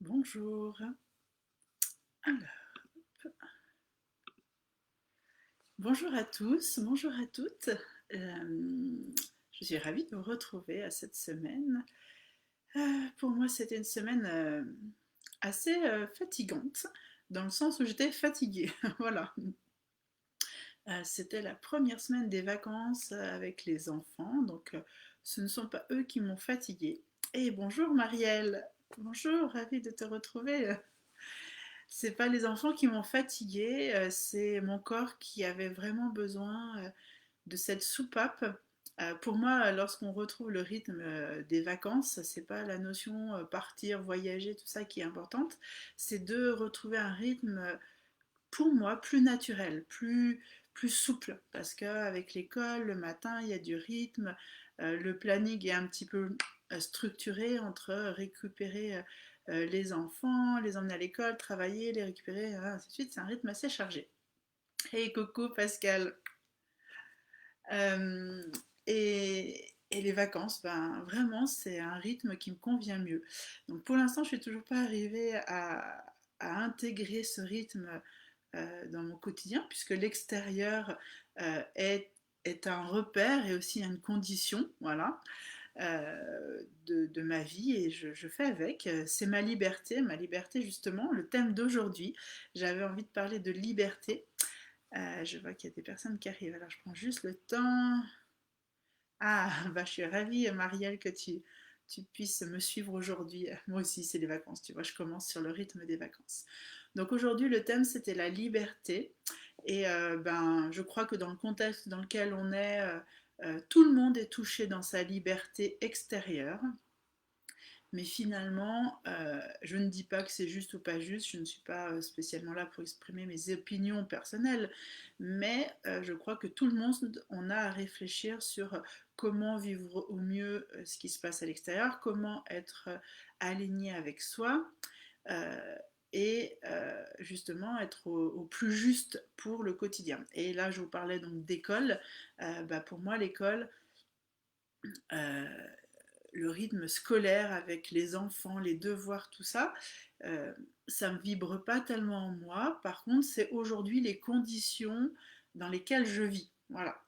Bonjour. Alors, bonjour à tous, bonjour à toutes. Je suis ravie de vous retrouver à cette semaine. Pour moi, c'était une semaine assez fatigante, dans le sens où j'étais fatiguée. Voilà. C'était la première semaine des vacances avec les enfants, donc ce ne sont pas eux qui m'ont fatiguée. Et bonjour Marielle. Bonjour, ravie de te retrouver. C'est pas les enfants qui m'ont fatiguée, c'est mon corps qui avait vraiment besoin de cette soupape. Pour moi, lorsqu'on retrouve le rythme des vacances, c'est pas la notion partir, voyager, tout ça qui est importante, c'est de retrouver un rythme, pour moi, plus naturel, plus souple, parce qu'avec l'école, le matin, il y a du rythme, le planning est un petit peu structuré entre récupérer les enfants, les emmener à l'école, travailler, les récupérer, ainsi de suite. C'est un rythme assez chargé. Hey, coucou Pascal. Euh, et les vacances, ben vraiment, c'est un rythme qui me convient mieux. Donc pour l'instant, je suis toujours pas arrivée à intégrer ce rythme dans mon quotidien, puisque l'extérieur euh, est, est un repère et aussi une condition, voilà, de ma vie et je fais avec. C'est ma liberté justement, le thème d'aujourd'hui. J'avais envie de parler de liberté. Je vois qu'il y a des personnes qui arrivent, alors je prends juste le temps. Ah, bah je suis ravie, Marielle, que tu puisses me suivre aujourd'hui. Moi aussi, c'est les vacances, tu vois, je commence sur le rythme des vacances. Donc aujourd'hui, le thème, c'était la liberté. Et ben, je crois que dans le contexte dans lequel on est, tout le monde est touché dans sa liberté extérieure. Mais finalement, je ne dis pas que c'est juste ou pas juste, je ne suis pas spécialement là pour exprimer mes opinions personnelles, mais je crois que tout le monde, on a à réfléchir sur comment vivre au mieux ce qui se passe à l'extérieur, comment être aligné avec soi, euh, et justement être au plus juste pour le quotidien. Et là, je vous parlais donc d'école. Bah, pour moi, l'école, euh, le rythme scolaire avec les enfants, les devoirs, tout ça, euh, ça ne vibre pas tellement en moi. Par contre, c'est aujourd'hui les conditions dans lesquelles je vis. Voilà.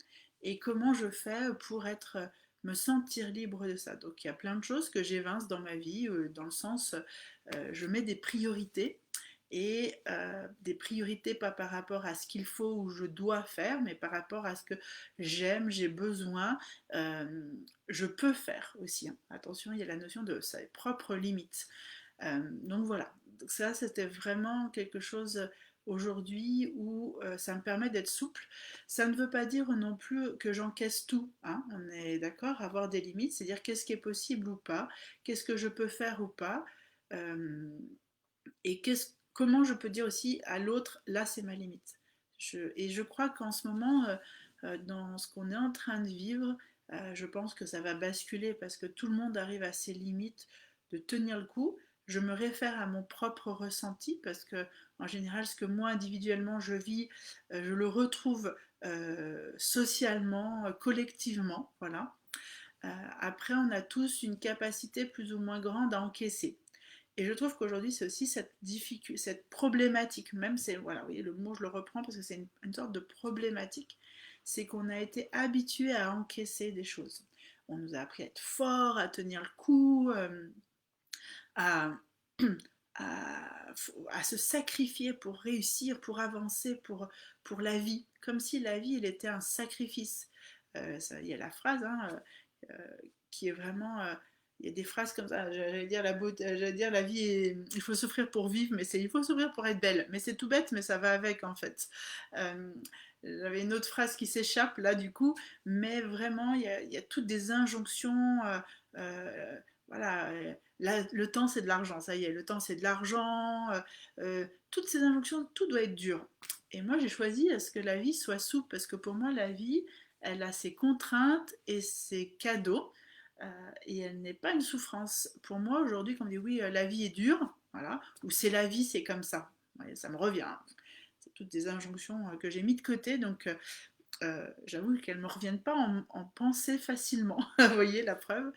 Et comment je fais pour me sentir libre de ça. Donc il y a plein de choses que j'évince dans ma vie, dans le sens, je mets des priorités. Et des priorités pas par rapport à ce qu'il faut ou je dois faire, mais par rapport à ce que j'aime, j'ai besoin, euh, je peux faire aussi. Hein. Attention, il y a la notion de ses propres limites. Donc voilà, donc ça c'était vraiment quelque chose aujourd'hui où ça me permet d'être souple. Ça ne veut pas dire non plus que j'encaisse tout. Hein. On est d'accord, avoir des limites, c'est dire qu'est-ce qui est possible ou pas, qu'est-ce que je peux faire ou pas, euh, et comment je peux dire aussi à l'autre, là c'est ma limite. Et je crois qu'en ce moment, dans ce qu'on est en train de vivre, je pense que ça va basculer parce que tout le monde arrive à ses limites de tenir le coup. Je me réfère à mon propre ressenti parce que en général, ce que moi individuellement je vis, je le retrouve socialement, collectivement, voilà. Après, on a tous une capacité plus ou moins grande à encaisser. Et je trouve qu'aujourd'hui, c'est aussi cette difficulté, cette problématique, même c'est, voilà, oui, le mot je le reprends parce que c'est une sorte de problématique, c'est qu'on a été habitué à encaisser des choses. On nous a appris à être fort, à tenir le coup, à, à, à se sacrifier pour réussir, pour avancer, pour la vie, comme si la vie, elle était un sacrifice. Il y a la phrase hein, qui est vraiment il y a des phrases comme ça, j'allais dire la beauté, j'allais dire la vie il faut souffrir pour vivre, mais c'est il faut souffrir pour être belle. Mais c'est tout bête, mais ça va avec en fait. Euh, J'avais une autre phrase qui s'échappe là du coup, mais vraiment il y a toutes des injonctions. Euh, voilà, le temps c'est de l'argent, ça y est, le temps c'est de l'argent. Toutes ces injonctions, tout doit être dur. Et moi j'ai choisi à ce que la vie soit souple, parce que pour moi la vie, elle a ses contraintes et ses cadeaux et elle n'est pas une souffrance. Pour moi, aujourd'hui, quand on dit oui, la vie est dure, voilà, ou c'est la vie, c'est comme ça, ouais, ça me revient. Hein. C'est toutes des injonctions que j'ai mis de côté, donc j'avoue qu'elles ne me reviennent pas en pensée facilement, vous voyez la preuve.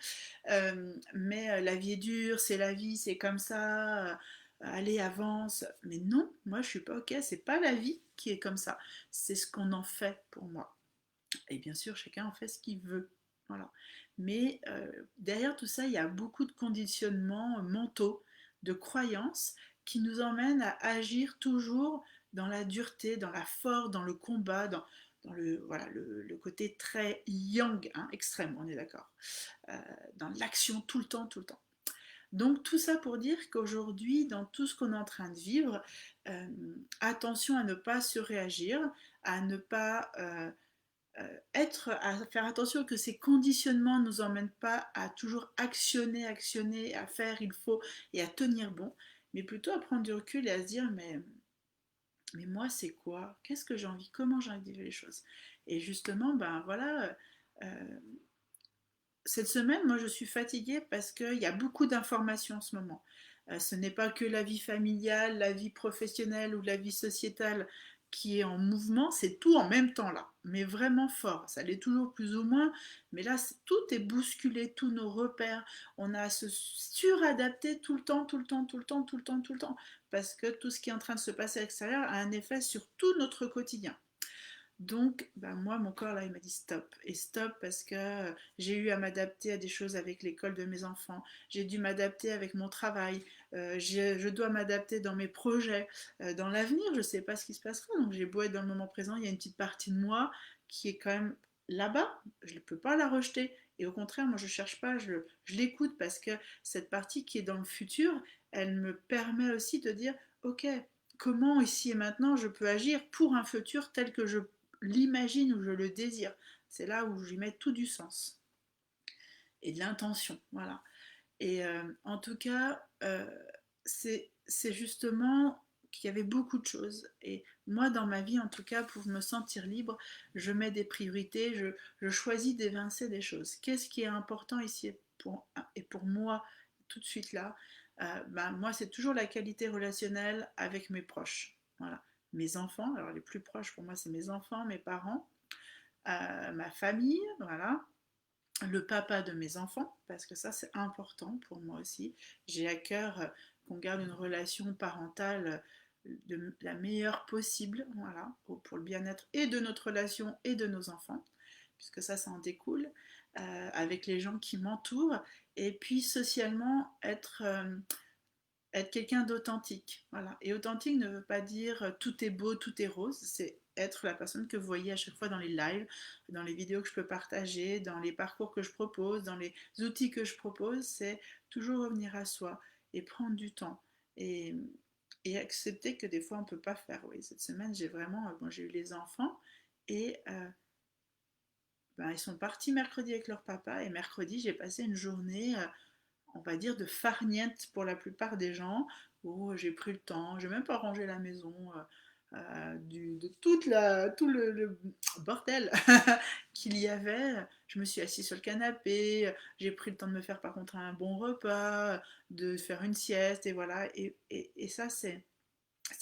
Mais la vie est dure, c'est la vie, c'est comme ça, allez, avance. Mais non, moi je suis pas ok, c'est pas la vie qui est comme ça, c'est ce qu'on en fait pour moi. Et bien sûr, chacun en fait ce qu'il veut. Voilà. Mais derrière tout ça, il y a beaucoup de conditionnements mentaux, de croyances qui nous emmènent à agir toujours dans la dureté, dans la force, dans le combat, dans le, voilà, le côté très yang, hein, extrême, on est d'accord. Euh, dans l'action tout le temps, tout le temps. Donc tout ça pour dire qu'aujourd'hui, dans tout ce qu'on est en train de vivre, euh, attention à ne pas surréagir, à ne pas à faire attention que ces conditionnements ne nous emmènent pas à toujours actionner, actionner, à faire il faut et à tenir bon, mais plutôt à prendre du recul et à se dire mais moi c'est quoi? Qu'est-ce que j'ai envie? Comment j'ai envie de vivre les choses? Et justement, ben voilà, euh, cette semaine, moi je suis fatiguée parce qu'il y a beaucoup d'informations en ce moment. Ce n'est pas que la vie familiale, la vie professionnelle ou la vie sociétale qui est en mouvement, c'est tout en même temps là, mais vraiment fort. Ça l'est toujours plus ou moins, mais là tout est bousculé, tous nos repères. On a à se suradapter tout le temps, tout le temps, tout le temps, tout le temps, tout le temps, parce que tout ce qui est en train de se passer à l'extérieur a un effet sur tout notre quotidien. Donc, ben moi, mon corps, là, il m'a dit stop. Et stop parce que j'ai eu à m'adapter à des choses avec l'école de mes enfants. J'ai dû m'adapter avec mon travail. Je dois m'adapter dans mes projets. Dans l'avenir, je ne sais pas ce qui se passera. Donc, j'ai beau être dans le moment présent, il y a une petite partie de moi qui est quand même là-bas. Je ne peux pas la rejeter. Et au contraire, moi, je ne cherche pas, je l'écoute parce que cette partie qui est dans le futur, elle me permet aussi de dire, ok, comment ici et maintenant je peux agir pour un futur tel que je l'imagine ou je le désire. C'est là où j'y mets tout du sens et de l'intention. Voilà. Et en tout cas, c'est justement qu'il y avait beaucoup de choses. Et moi, dans ma vie, en tout cas, pour me sentir libre, je mets des priorités, je choisis d'évincer des choses. Qu'est-ce qui est important ici et pour moi, tout de suite là, ben, moi, c'est toujours la qualité relationnelle avec mes proches. Voilà. Mes enfants, alors les plus proches pour moi, c'est mes enfants, mes parents, ma famille, voilà, le papa de mes enfants, parce que ça c'est important pour moi aussi. J'ai à cœur qu'on garde une relation parentale de la meilleure possible, voilà, pour le bien-être et de notre relation et de nos enfants, puisque ça en découle, avec les gens qui m'entourent, et puis socialement être quelqu'un d'authentique. Voilà. Et authentique ne veut pas dire tout est beau, tout est rose, c'est être la personne que vous voyez à chaque fois dans les lives, dans les vidéos que je peux partager, dans les parcours que je propose, dans les outils que je propose, c'est toujours revenir à soi et prendre du temps et, et accepter que des fois on ne peut pas faire. Oui, cette semaine j'ai vraiment, bon, j'ai eu les enfants et ben, ils sont partis mercredi avec leur papa et mercredi j'ai passé une journée on va dire, de farniente pour la plupart des gens, où j'ai pris le temps, j'ai même pas rangé la maison, de tout le bordel qu'il y avait. Je me suis assise sur le canapé, j'ai pris le temps de me faire par contre un bon repas, de faire une sieste, et voilà. Et ça, c'est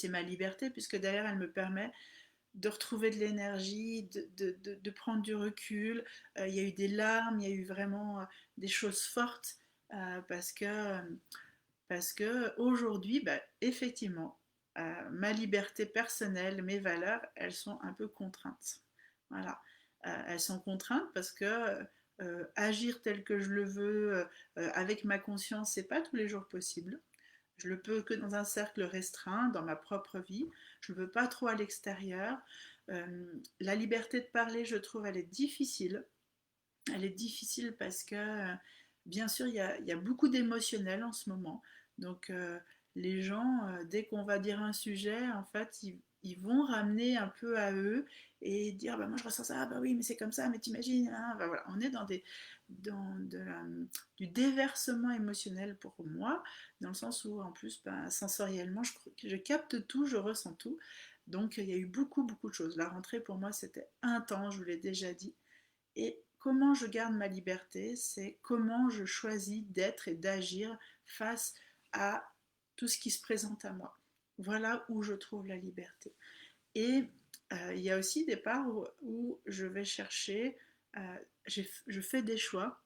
ma liberté, puisque derrière, elle me permet de retrouver de l'énergie, de prendre du recul. Il y a eu des larmes, il y a eu vraiment des choses fortes parce que aujourd'hui, bah, effectivement, ma liberté personnelle, mes valeurs, elles sont un peu contraintes. Voilà. Elles sont contraintes parce que agir tel que je le veux, avec ma conscience, c'est pas tous les jours possible. Je le peux que dans un cercle restreint, dans ma propre vie. Je ne veux pas trop à l'extérieur. La liberté de parler, je trouve, elle est difficile. Elle est difficile parce que, bien sûr, il y a beaucoup d'émotionnel en ce moment. Donc, les gens, dès qu'on va dire un sujet, en fait, ils vont ramener un peu à eux et dire bah, moi je ressens ça, ah, bah oui, mais c'est comme ça, mais t'imagines, hein, bah, voilà. On est du déversement émotionnel pour moi, dans le sens où, en plus, bah, sensoriellement, je capte tout, je ressens tout. Donc, il y a eu beaucoup, beaucoup de choses. La rentrée, pour moi, c'était intense, je vous l'ai déjà dit. Et comment je garde ma liberté, c'est comment je choisis d'être et d'agir face à tout ce qui se présente à moi. Voilà où je trouve la liberté. Et Il y a aussi des parts où je vais chercher, je fais des choix,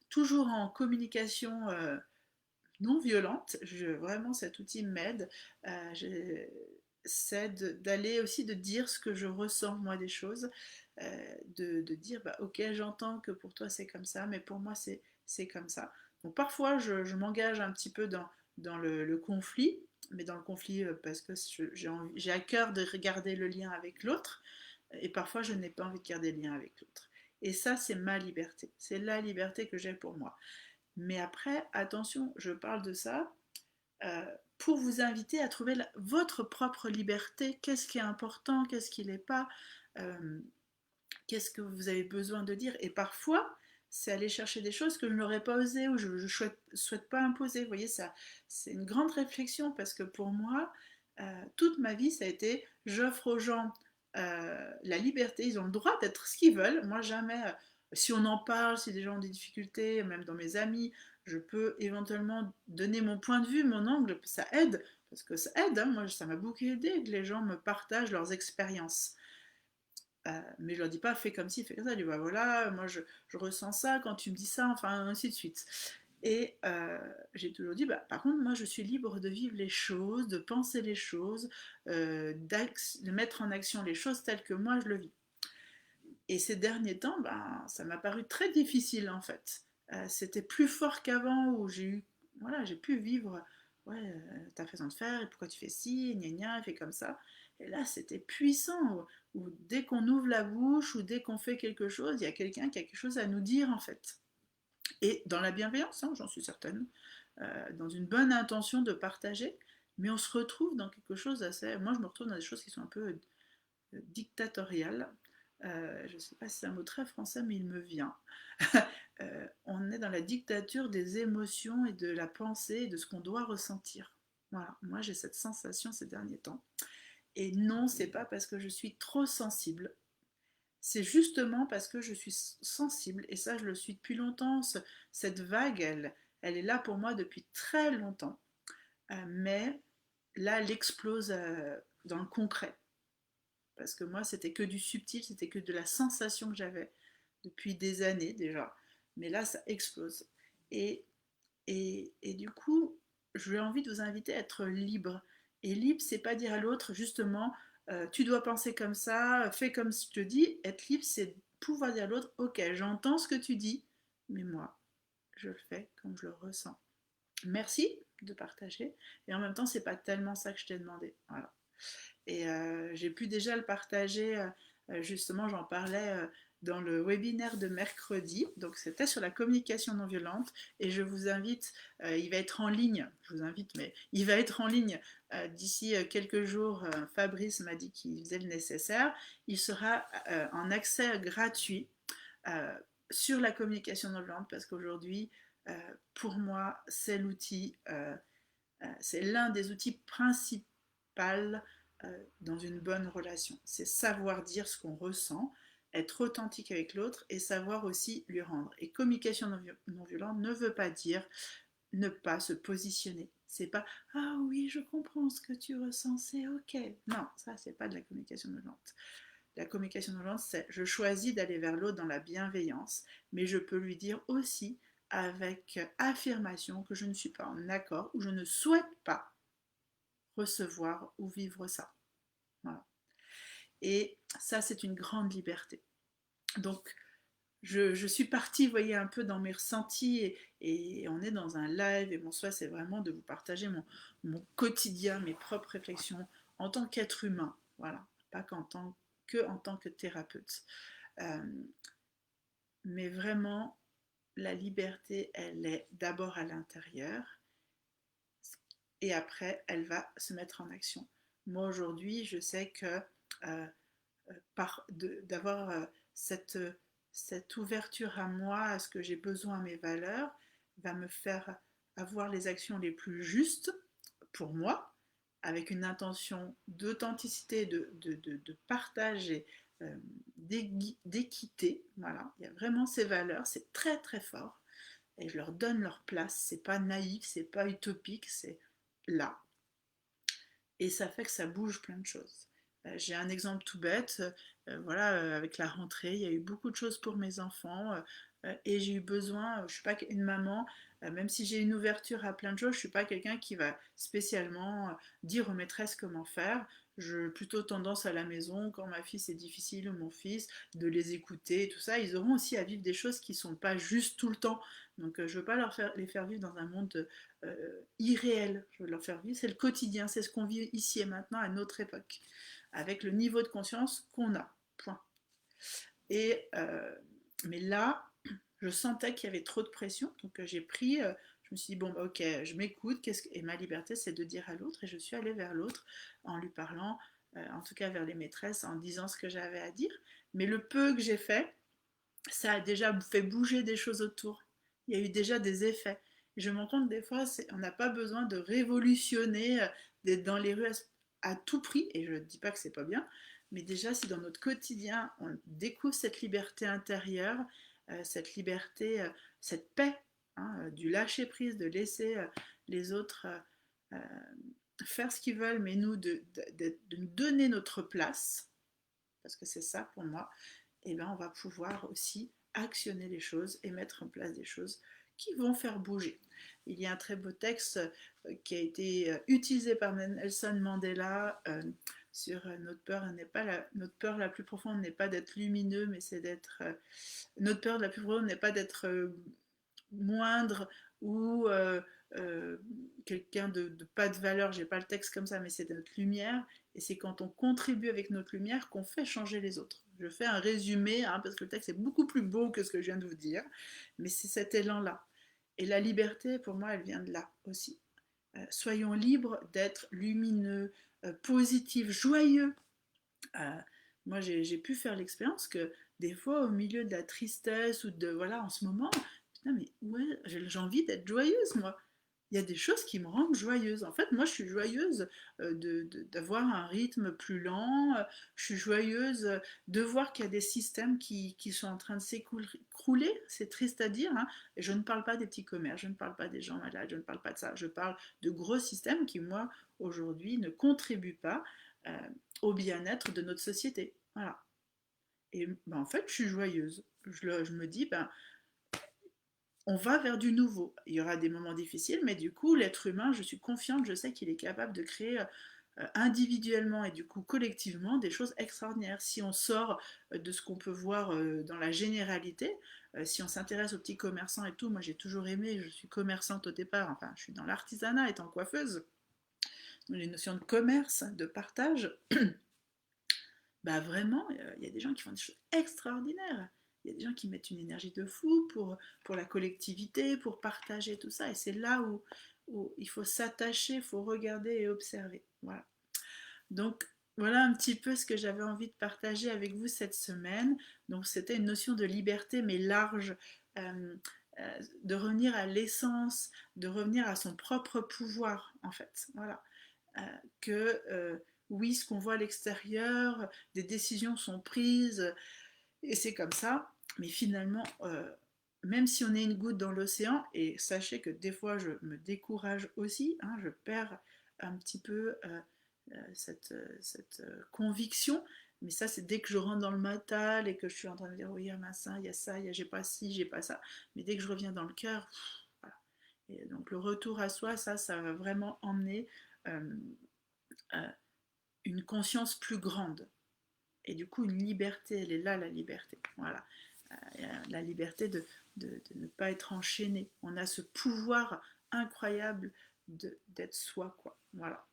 toujours en communication non violente. Vraiment, cet outil m'aide. C'est d'aller aussi de dire ce que je ressens moi des choses, de dire bah, ok j'entends que pour toi c'est comme ça, mais pour moi c'est comme ça. Donc parfois je m'engage un petit peu dans le conflit, mais dans le conflit parce que j'ai à cœur de regarder le lien avec l'autre, et parfois je n'ai pas envie de garder le lien avec l'autre. Et ça c'est ma liberté, c'est la liberté que j'ai pour moi. Mais après, attention, je parle de ça euh, pour vous inviter à trouver votre propre liberté. Qu'est-ce qui est important, qu'est-ce qui n'est pas, euh, qu'est-ce que vous avez besoin de dire. Et parfois, c'est aller chercher des choses que je n'aurais pas osé ou je ne souhaite pas imposer. Vous voyez, ça, c'est une grande réflexion parce que pour moi, toute ma vie, ça a été j'offre aux gens la liberté, ils ont le droit d'être ce qu'ils veulent. Moi, jamais, si on en parle, si des gens ont des difficultés, même dans mes amis, je peux éventuellement donner mon point de vue, mon angle, ça aide, parce que ça aide, hein. Moi ça m'a beaucoup aidé que les gens me partagent leurs expériences. Mais je leur dis pas fais comme ci, fais comme ça. Je dis bah voilà, moi je ressens ça quand tu me dis ça, enfin ainsi de suite. Et j'ai toujours dit, bah, par contre, moi je suis libre de vivre les choses, de penser les choses, de mettre en action les choses telles que moi je le vis. Et ces derniers temps, ben, ça m'a paru très difficile en fait. C'était plus fort qu'avant où j'ai pu vivre ouais, ta façon de faire, et pourquoi tu fais ci, gna gna, fais comme ça. Et là, c'était puissant, où dès qu'on ouvre la bouche ou dès qu'on fait quelque chose, il y a quelqu'un qui a quelque chose à nous dire en fait. Et dans la bienveillance, hein, j'en suis certaine, dans une bonne intention de partager, mais on se retrouve dans quelque chose d'assez. Moi, je me retrouve dans des choses qui sont un peu dictatoriales. Je ne sais pas si c'est un mot très français, mais il me vient. On est dans la dictature des émotions et de la pensée et de ce qu'on doit ressentir. Voilà, moi j'ai cette sensation ces derniers temps. Et non, c'est pas parce que je suis trop sensible. C'est justement parce que je suis sensible, et ça je le suis depuis longtemps. Cette vague, elle est là pour moi depuis très longtemps. Mais là, elle explose dans le concret. Parce que moi, c'était que du subtil, c'était que de la sensation que j'avais depuis des années déjà. Mais là, ça explose. Et, et du coup, j'ai envie de vous inviter à être libre. Et libre, c'est pas dire à l'autre, justement, tu dois penser comme ça, fais comme je te dis. Être libre, c'est pouvoir dire à l'autre, ok, j'entends ce que tu dis, mais moi, je le fais comme je le ressens. Merci de partager. Et en même temps, c'est pas tellement ça que je t'ai demandé. Voilà. Et j'ai pu déjà le partager, justement, j'en parlais dans le webinaire de mercredi. Donc, c'était sur la communication non violente. Et je vous invite, il va être en ligne, je vous invite, mais il va être en ligne d'ici quelques jours. Fabrice m'a dit qu'il faisait le nécessaire. Il sera en accès gratuit euh, sur la communication non violente parce qu'aujourd'hui, pour moi, c'est l'outil, c'est l'un des outils principaux dans une bonne relation. C'est savoir dire ce qu'on ressent, être authentique avec l'autre et savoir aussi lui rendre. Et communication non violente ne veut pas dire ne pas se positionner. C'est pas ah oui, je comprends ce que tu ressens, c'est ok. Non, ça c'est pas de la communication non violente. La communication non violente, c'est je choisis d'aller vers l'autre dans la bienveillance, mais je peux lui dire aussi avec affirmation que je ne suis pas en accord ou je ne souhaite pas recevoir ou vivre ça. Voilà. Et ça, c'est une grande liberté. Donc, je suis partie, vous voyez, un peu dans mes ressentis et on est dans un live et mon souhait, c'est vraiment de vous partager mon quotidien, mes propres réflexions en tant qu'être humain. Voilà, pas en tant que thérapeute. Euh, mais vraiment, la liberté, elle est d'abord à l'intérieur et après, elle va se mettre en action. Moi, aujourd'hui, je sais que euh, d'avoir cette, cette ouverture à moi, à ce que j'ai besoin, à mes valeurs, va me faire avoir les actions les plus justes pour moi, avec une intention d'authenticité, de partage et d'équité. Voilà, il y a vraiment ces valeurs, c'est très très fort. Et je leur donne leur place, c'est pas naïf, c'est pas utopique, c'est là. Et ça fait que ça bouge plein de choses. J'ai un exemple tout bête, voilà, avec la rentrée, il y a eu beaucoup de choses pour mes enfants et j'ai eu besoin, je ne suis pas une maman, même si j'ai une ouverture à plein de choses, je ne suis pas quelqu'un qui va spécialement dire aux maîtresses comment faire. Je plutôt tendance à la maison, quand ma fille c'est difficile ou mon fils, de les écouter et tout ça. Ils auront aussi à vivre des choses qui ne sont pas juste tout le temps. Donc je ne veux pas les faire vivre dans un monde irréel. Je veux leur faire vivre, c'est le quotidien, c'est ce qu'on vit ici et maintenant à notre époque avec le niveau de conscience qu'on a. Point. Et, mais là, je sentais qu'il y avait trop de pression, donc j'ai pris, je me suis dit, bon, bah, ok, je m'écoute, et ma liberté, c'est de dire à l'autre, et je suis allée vers l'autre en lui parlant, en tout cas vers les maîtresses, en disant ce que j'avais à dire. Mais le peu que j'ai fait, ça a déjà fait bouger des choses autour. Il y a eu déjà des effets. Et je me rends compte des fois, on n'a pas besoin de révolutionner, d'être dans les rues à tout prix, et je ne dis pas que c'est pas bien, mais déjà si dans notre quotidien on découvre cette liberté intérieure, cette liberté, cette paix, hein, du lâcher prise, de laisser les autres faire ce qu'ils veulent, mais nous de nous donner notre place, parce que c'est ça pour moi, et ben on va pouvoir aussi actionner les choses et mettre en place des choses qui vont faire bouger. Il y a un très beau texte qui a été utilisé par Nelson Mandela sur notre peur la plus profonde n'est pas d'être lumineux, mais c'est d'être notre peur la plus profonde n'est pas d'être moindre ou quelqu'un de pas de valeur, j'ai pas le texte comme ça, mais c'est notre lumière, et c'est quand on contribue avec notre lumière qu'on fait changer les autres. Je fais un résumé, hein, parce que le texte est beaucoup plus beau que ce que je viens de vous dire, mais c'est cet élan-là. Et la liberté, pour moi, elle vient de là aussi. Soyons libres d'être lumineux, positifs, joyeux. Euh, Moi, j'ai pu faire l'expérience que des fois, au milieu de la tristesse ou de voilà, en ce moment, putain, mais ouais, j'ai envie d'être joyeuse, moi. Il y a des choses qui me rendent joyeuse. En fait, moi, je suis joyeuse d'avoir un rythme plus lent. Je suis joyeuse de voir qu'il y a des systèmes qui sont en train de s'écrouler. C'est triste à dire, hein. Et je ne parle pas des petits commerces, je ne parle pas des gens malades, je ne parle pas de ça. Je parle de gros systèmes qui, moi, aujourd'hui, ne contribuent pas euh, au bien-être de notre société. Voilà. Et ben, en fait, je suis joyeuse. Je me dis, ben, on va vers du nouveau. Il y aura des moments difficiles, mais du coup, l'être humain, je suis confiante, je sais qu'il est capable de créer individuellement et du coup collectivement des choses extraordinaires. Si on sort de ce qu'on peut voir dans la généralité, si on s'intéresse aux petits commerçants et tout, moi j'ai toujours aimé, je suis commerçante au départ, enfin je suis dans l'artisanat étant coiffeuse, donc les notions de commerce, de partage, bah vraiment, il y a des gens qui font des choses extraordinaires. Il y a des gens qui mettent une énergie de fou pour la collectivité, pour partager tout ça. Et c'est là où il faut s'attacher, il faut regarder et observer. Voilà. Donc, voilà un petit peu ce que j'avais envie de partager avec vous cette semaine. Donc, c'était une notion de liberté, mais large, de revenir à l'essence, de revenir à son propre pouvoir, en fait. Voilà. Euh, que oui, ce qu'on voit à l'extérieur, des décisions sont prises, et c'est comme ça, mais finalement, même si on est une goutte dans l'océan, et sachez que des fois je me décourage aussi, hein, je perds un petit peu cette conviction, mais ça c'est dès que je rentre dans le mental et que je suis en train de dire oui, il y a ça, j'ai pas ci, j'ai pas ça, mais dès que je reviens dans le cœur, voilà. Et donc le retour à soi, ça va vraiment emmener euh, euh, une conscience plus grande. Et du coup, une liberté, elle est là, la liberté. Voilà. La liberté de ne pas être enchaîné. On a ce pouvoir incroyable d'être soi, quoi. Voilà.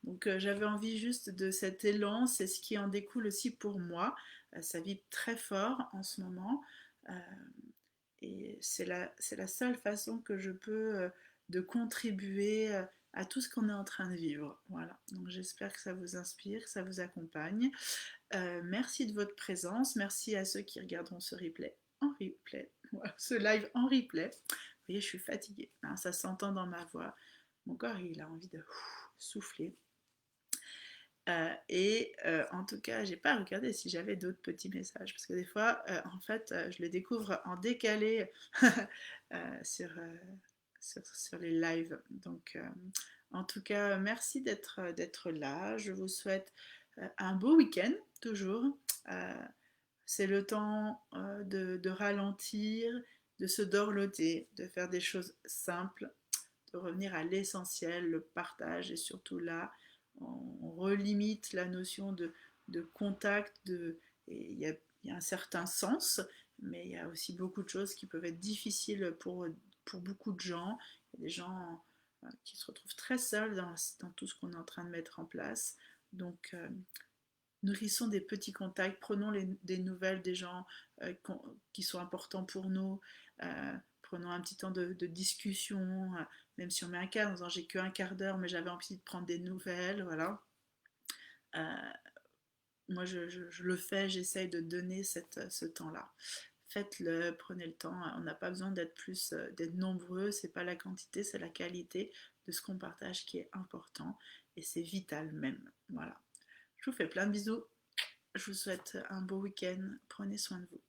Donc j'avais envie juste de cet élan, c'est ce qui en découle aussi pour moi. Ça vibre très fort en ce moment. Euh, et c'est la seule façon que je peux de contribuer à tout ce qu'on est en train de vivre. Voilà. Donc j'espère que ça vous inspire, que ça vous accompagne. Merci de votre présence. Merci à ceux qui regarderont ce replay en replay. Voilà, ce live en replay. Vous voyez, je suis fatiguée, hein, ça s'entend dans ma voix. Mon corps, il a envie de souffler. En tout cas, j'ai pas regardé si j'avais d'autres petits messages parce que des fois, en fait, je les découvre en décalé sur, sur les lives. Donc, en tout cas, merci d'être là. Je vous souhaite Un beau week-end, toujours. Euh, c'est le temps de ralentir, de se dorloter, de faire des choses simples, de revenir à l'essentiel, le partage, et surtout là, on relimite la notion de contact, il y a un certain sens, mais il y a aussi beaucoup de choses qui peuvent être difficiles pour beaucoup de gens. Il y a des gens qui se retrouvent très seuls dans tout ce qu'on est en train de mettre en place. Donc, nourrissons des petits contacts, prenons des nouvelles des gens qui sont importants pour nous, prenons un petit temps de discussion, même si on met un cadre en disant j'ai qu'un quart d'heure, mais j'avais envie de prendre des nouvelles, voilà. Euh, Moi, je le fais, j'essaye de donner ce temps-là. Faites-le, prenez le temps. On n'a pas besoin d'être d'être nombreux. C'est pas la quantité, c'est la qualité de ce qu'on partage qui est important et c'est vital même. Voilà. Je vous fais plein de bisous. Je vous souhaite un beau week-end. Prenez soin de vous.